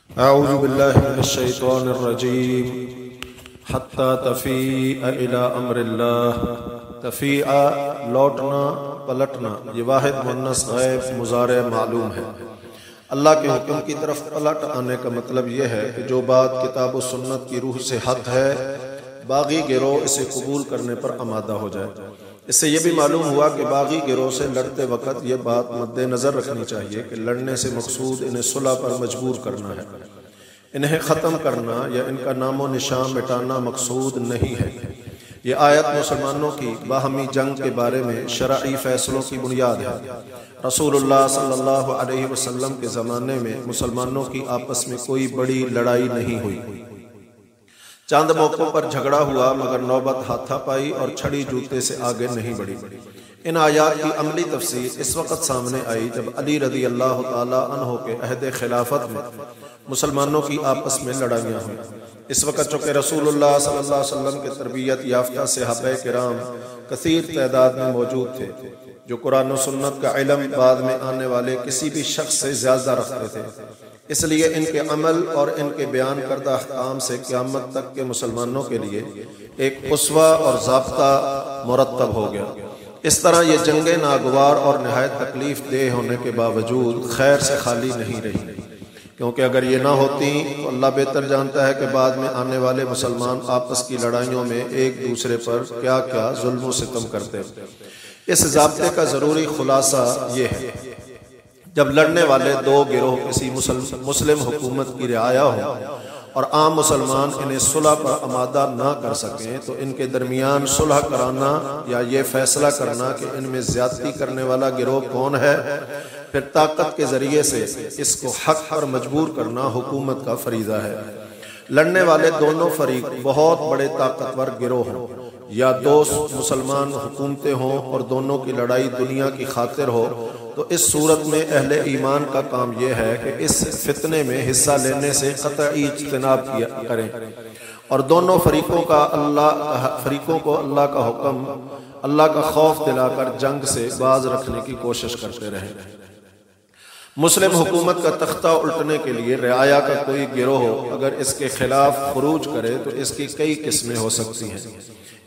اعوذ باللہ من الشیطان الرجیم حتی تفیء الی امر اللہ۔ تفیء لوٹنا، پلٹنا، یہ واحد مؤنث غائب مضارع معلوم ہے۔ اللہ کے حکم کی طرف پلٹ آنے کا مطلب یہ ہے کہ جو بات کتاب و سنت کی روح سے حق ہے، باغی گروہ اسے قبول کرنے پر آمادہ ہو جائے۔ اس سے یہ بھی معلوم ہوا کہ باغی گروہ سے لڑتے وقت یہ بات مد نظر رکھنی چاہیے کہ لڑنے سے مقصود انہیں صلح پر مجبور کرنا ہے، انہیں ختم کرنا یا ان کا نام و نشان مٹانا مقصود نہیں ہے۔ یہ آیت مسلمانوں کی باہمی جنگ کے بارے میں شرعی فیصلوں کی بنیاد ہے۔ رسول اللہ صلی اللہ علیہ وسلم کے زمانے میں مسلمانوں کی آپس میں کوئی بڑی لڑائی نہیں ہوئی۔ چند موقعوں پر جھگڑا ہوا، مگر نوبت ہاتھا پائی اور چھڑی جوتے سے آگے نہیں بڑھی۔ ان آیات کی عملی تفسیر اس وقت سامنے آئی جب علی رضی اللہ تعالی عنہ کے عہد خلافت میں مسلمانوں کی آپس میں لڑائیاں ہوئیں۔ اس وقت چونکہ رسول اللہ صلی اللہ علیہ وسلم کے تربیت یافتہ صحابہ کرام کثیر تعداد میں موجود تھے، جو قرآن و سنت کا علم بعد میں آنے والے کسی بھی شخص سے زیادہ رکھتے تھے۔ اس لیے ان کے عمل اور ان کے بیان کردہ احکام سے قیامت تک کے مسلمانوں کے لیے ایک اسوہ اور ضابطہ مرتب ہو گیا۔ اس طرح یہ جنگیں ناگوار اور نہایت تکلیف دہ ہونے کے باوجود خیر سے خالی نہیں رہی، کیونکہ اگر یہ نہ ہوتی تو اللہ بہتر جانتا ہے کہ بعد میں آنے والے مسلمان آپس کی لڑائیوں میں ایک دوسرے پر کیا کیا ظلم و ستم کرتے۔ اس ضابطے کا ضروری خلاصہ یہ ہے، جب لڑنے والے دو گروہ کسی مسلم حکومت کی رعایا ہو اور عام مسلمان انہیں صلح پر آمادہ نہ کر سکیں تو ان کے درمیان صلح کرانا یا یہ فیصلہ کرنا کہ ان میں زیادتی کرنے والا گروہ کون ہے، پھر طاقت کے ذریعے سے اس کو حق پر مجبور کرنا حکومت کا فریضہ ہے۔ لڑنے والے دونوں فریق بہت بڑے طاقتور گروہ ہوں یا دوست مسلمان حکومتیں ہوں اور دونوں کی لڑائی دنیا کی خاطر ہو، تو اس صورت میں اہل ایمان کا کام یہ ہے کہ اس فتنے میں حصہ لینے سے قطعی اجتناب کریں اور دونوں فریقوں کو اللہ کا حکم، اللہ کا خوف دلا کر جنگ سے باز رکھنے کی کوشش کرتے رہیں۔ مسلم حکومت کا تختہ الٹنے کے لیے رعایا کا کوئی گروہ اگر اس کے خلاف خروج کرے تو اس کی کئی قسمیں ہو سکتی ہیں۔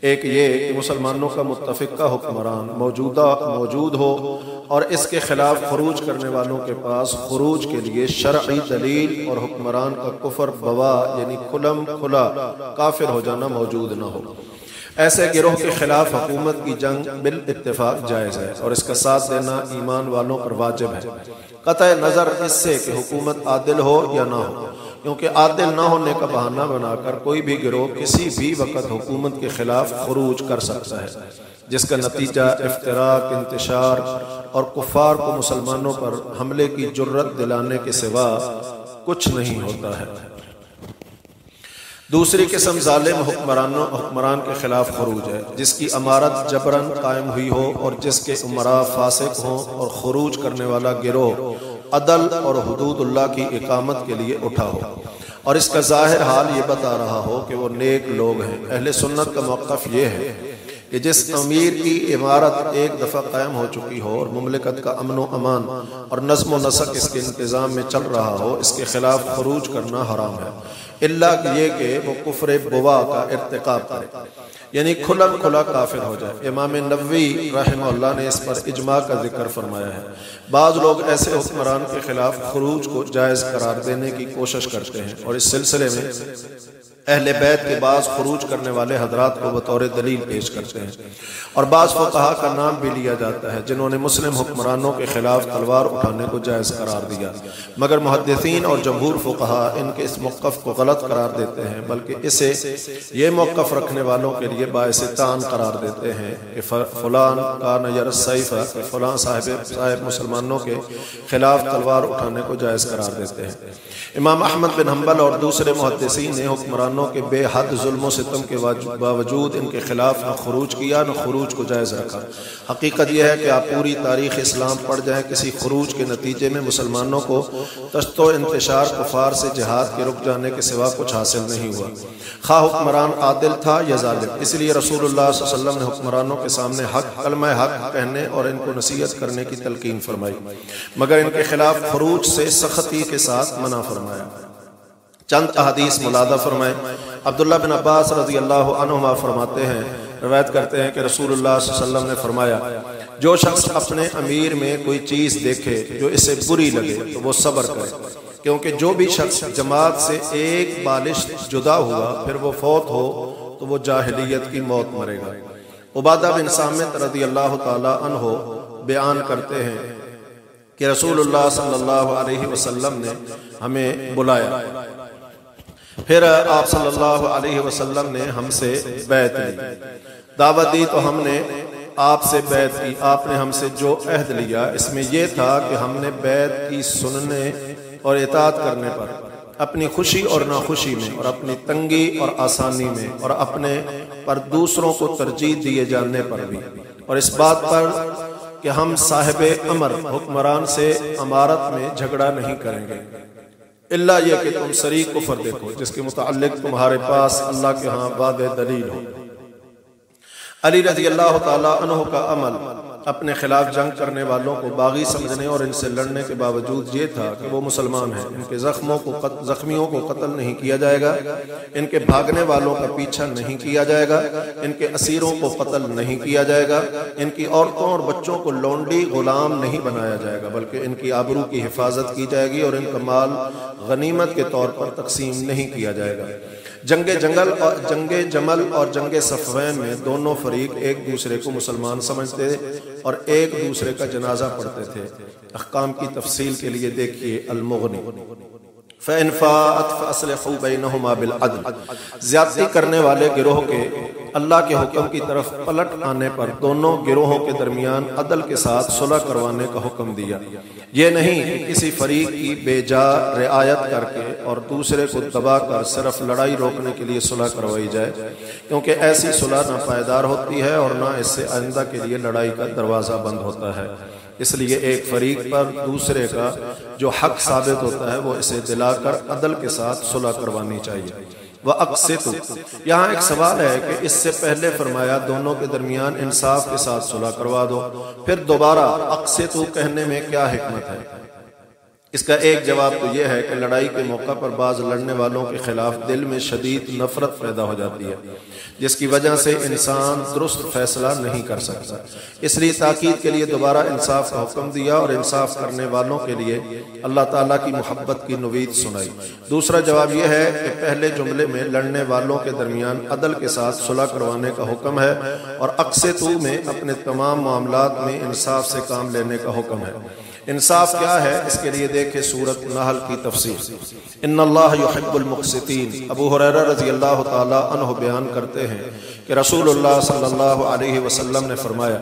ایک یہ کہ مسلمانوں کا متفقہ حکمران موجود ہو اور اس کے خلاف خروج کرنے والوں کے پاس خروج کے لیے شرعی دلیل اور حکمران کا کفر بواح یعنی کھلم کھلا کافر ہو جانا موجود نہ ہو۔ ایسے گروہ کے خلاف حکومت کی جنگ بالاتفاق جائز ہے اور اس کا ساتھ دینا ایمان والوں پر واجب ہے، قطع نظر اس سے کہ حکومت عادل ہو یا نہ ہو، کیونکہ عادل نہ ہونے کا بہانہ بنا کر کوئی بھی گروہ کسی بھی وقت حکومت کے خلاف خروج کر سکتا ہے، جس کا نتیجہ افتراق، انتشار اور کفار کو مسلمانوں پر حملے کی جرت دلانے کے سوا کچھ نہیں ہوتا ہے۔ دوسری قسم ظالم حکمران کے خلاف خروج ہے، جس کی امارت جبراً قائم ہوئی ہو اور جس کے امراء فاسق ہوں اور خروج کرنے والا گروہ عدل اور حدود اللہ کی اقامت کے لیے اٹھا ہو اور اس کا ظاہر حال یہ بتا رہا ہو کہ وہ نیک لوگ ہیں۔ اہل سنت کا موقف یہ ہے کہ جس امیر کی عمارت ایک دفعہ قائم ہو چکی ہو اور مملکت کا امن و امان اور نظم و نسق اس کے انتظام میں چل رہا ہو، اس کے خلاف خروج کرنا حرام ہے، اللہ یہ کہ وہ کفر بواح کا ارتکاب کرے، یعنی کھلم کھلا کافر ہو جائے۔ امام نووی رحمہ اللہ نے اس پر اجماع کا ذکر فرمایا ہے۔ بعض لوگ ایسے حکمران کے خلاف خروج کو جائز قرار دینے کی کوشش کرتے ہیں اور اس سلسلے میں اہل بیت کے بعض خروج کرنے والے حضرات کو بطور دلیل پیش کرتے ہیں، اور بعض فقہا کا نام بھی لیا جاتا ہے جنہوں نے مسلم حکمرانوں کے خلاف تلوار اٹھانے کو جائز قرار دیا، مگر محدثین اور جمہور فقہا ان کے اس موقف کو غلط قرار دیتے ہیں، بلکہ اسے یہ موقف رکھنے والوں کے لیے باعث طعن قرار دیتے ہیں کہ فلان کان یرسیف، کہ فلان صاحب مسلمانوں کے خلاف تلوار اٹھانے کو جائز قرار دیتے ہیں۔ امام احمد بن حنبل اور دوسرے محدثین نے حکمرانوں کے بے حد ظلم و ستم کے باوجود ان کے خلاف نہ خروج کیا نہ خروج کو جائز رکھا۔ حقیقت یہ ہے کہ آپ پوری تاریخ اسلام پڑھ جائیں، کسی خروج کے نتیجے میں مسلمانوں کو تشدد و انتشار کفار سے جہاد کے رک جانے کے سوا کچھ حاصل نہیں ہوا، خواہ حکمران عادل تھا یا ظالم۔ اس لیے رسول اللہ صلی اللہ علیہ وسلم نے حکمرانوں کے سامنے کلمہ حق کہنے اور ان کو نصیحت کرنے کی تلقین فرمائی، مگر ان کے خلاف خروج سے سختی کے ساتھ منع فرمایا۔ چند احادیث ملاحظہ فرمائیں۔ عبداللہ بن عباس رضی اللہ عنہما فرماتے ہیں، روایت کرتے ہیں کہ رسول اللہ صلی اللہ علیہ وسلم نے فرمایا، جو شخص اپنے امیر میں کوئی چیز دیکھے جو اسے بری لگے تو وہ صبر کرے، کیونکہ جو بھی شخص جماعت سے ایک بالشت جدا ہوا پھر وہ فوت ہو تو وہ جاہلیت کی موت مرے گا۔ عبادہ بن صامت رضی اللہ تعالی عنہ بیان کرتے ہیں کہ رسول اللہ صلی اللہ علیہ وسلم نے ہمیں بلایا، پھر آپ صلی اللہ علیہ وسلم نے ہم سے بیعت لی، دعوت دی تو ہم نے آپ سے بیعت کی۔ آپ نے ہم سے جو عہد لیا اس میں یہ تھا کہ ہم نے بیعت کی سننے اور اطاعت کرنے پر، اپنی خوشی اور ناخوشی میں، اور اپنی تنگی اور آسانی میں، اور اپنے پر دوسروں کو ترجیح دیے جانے پر بھی، اور اس بات پر کہ ہم صاحب امر حکمران سے امارت میں جھگڑا نہیں کریں گے، اللہ یہ کہ تم صریح کفر دیکھو جس کے متعلق تمہارے پاس اللہ کے ہاں واضح دلیل ہو۔ علی رضی اللہ تعالی عنہ کا عمل اپنے خلاف جنگ کرنے والوں کو باغی سمجھنے اور ان سے لڑنے کے باوجود یہ تھا کہ وہ مسلمان ہیں، ان کے زخمیوں کو قتل نہیں کیا جائے گا، ان کے بھاگنے والوں کا پیچھا نہیں کیا جائے گا، ان کے اسیروں کو قتل نہیں کیا جائے گا، ان کی عورتوں اور بچوں کو لونڈی غلام نہیں بنایا جائے گا، بلکہ ان کی آبرو کی حفاظت کی جائے گی، اور ان کا مال غنیمت کے طور پر تقسیم نہیں کیا جائے گا۔ جنگ جمل اور جنگ صفوین میں دونوں فریق ایک دوسرے کو مسلمان سمجھتے اور ایک دوسرے کا جنازہ پڑھتے تھے۔ احکام کی تفصیل کے لیے دیکھیے المغنی۔ فَإِنْ فَاءَتْ فَأَصْلِحُوا بَيْنَهُمَا بِالْعَدْلِ، زیادتی کرنے والے گروہ کے اللہ کے حکم کی طرف پلٹ آنے پر دونوں گروہوں کے درمیان عدل کے ساتھ صلح کروانے کا حکم دیا۔ یہ نہیں کہ کسی فریق کی بے جا رعایت کر کے اور دوسرے کو دبا کر صرف لڑائی روکنے کے لیے صلح کروائی جائے، کیونکہ ایسی صلح نہ پائیدار ہوتی ہے اور نہ اس سے آئندہ کے لیے لڑائی کا دروازہ بند ہوتا ہے۔ اس لیے ایک فریق پر دوسرے کا جو حق ثابت ہوتا ہے وہ اسے دلا کر عدل کے ساتھ صلح کروانی چاہیے۔ وَأَقْسِطُوا، یہاں ایک سوال ہے کہ اس سے پہلے فرمایا دونوں کے درمیان انصاف کے ساتھ صلح کروا دو، پھر دوبارہ اقسطوا کہنے میں کیا حکمت ہے؟ اس کا ایک جواب تو یہ ہے کہ لڑائی کے موقع پر بعض لڑنے والوں کے خلاف دل میں شدید نفرت پیدا ہو جاتی ہے، جس کی وجہ سے انسان درست فیصلہ نہیں کر سکتا، اس لیے تاکید کے لیے دوبارہ انصاف کا حکم دیا اور انصاف کرنے والوں کے لیے اللہ تعالیٰ کی محبت کی نوید سنائی۔ دوسرا جواب یہ ہے کہ پہلے جملے میں لڑنے والوں کے درمیان عدل کے ساتھ صلح کروانے کا حکم ہے، اور اقسطوا میں اپنے تمام معاملات میں انصاف سے کام لینے کا حکم ہے۔ انصاف کیا ہے؟ اس کے لیے دیکھیں سورۃ نحل کی تفسیر۔ ان اللہ یحب المقسطین، ابو ہریرہ رضی اللہ تعالی عنہ بیان کرتے ہیں کہ رسول اللہ صلی اللہ علیہ وسلم نے فرمایا،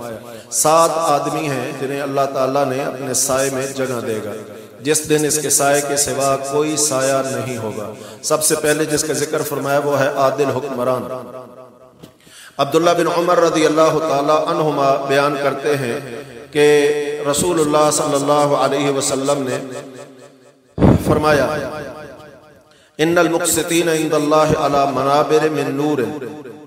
7 آدمی ہیں جنہیں اللہ تعالیٰ نے اپنے سائے میں جگہ دے گا، جس دن اس کے سائے کے سوا کوئی سایہ نہیں ہوگا۔ سب سے پہلے جس کا ذکر فرمایا وہ ہے عادل حکمران۔ عبداللہ بن عمر رضی اللہ تعالی عنہما بیان کرتے ہیں کہ رسول اللہ صلی اللہ علیہ وسلم نے فرمایا، ان المقسطین عند اللہ علی منابر من نور،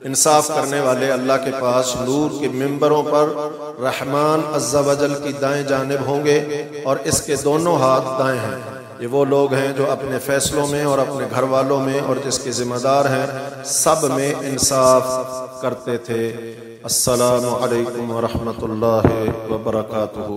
انصاف کرنے والے اللہ کے پاس نور کے ممبروں پر رحمان عز و جل کی دائیں جانب ہوں گے، اور اس کے دونوں ہاتھ دائیں ہیں۔ یہ وہ لوگ ہیں جو اپنے فیصلوں میں اور اپنے گھر والوں میں اور جس کے ذمہ دار ہیں سب میں انصاف کرتے تھے۔ السلام علیکم ورحمۃ اللہ وبرکاتہ۔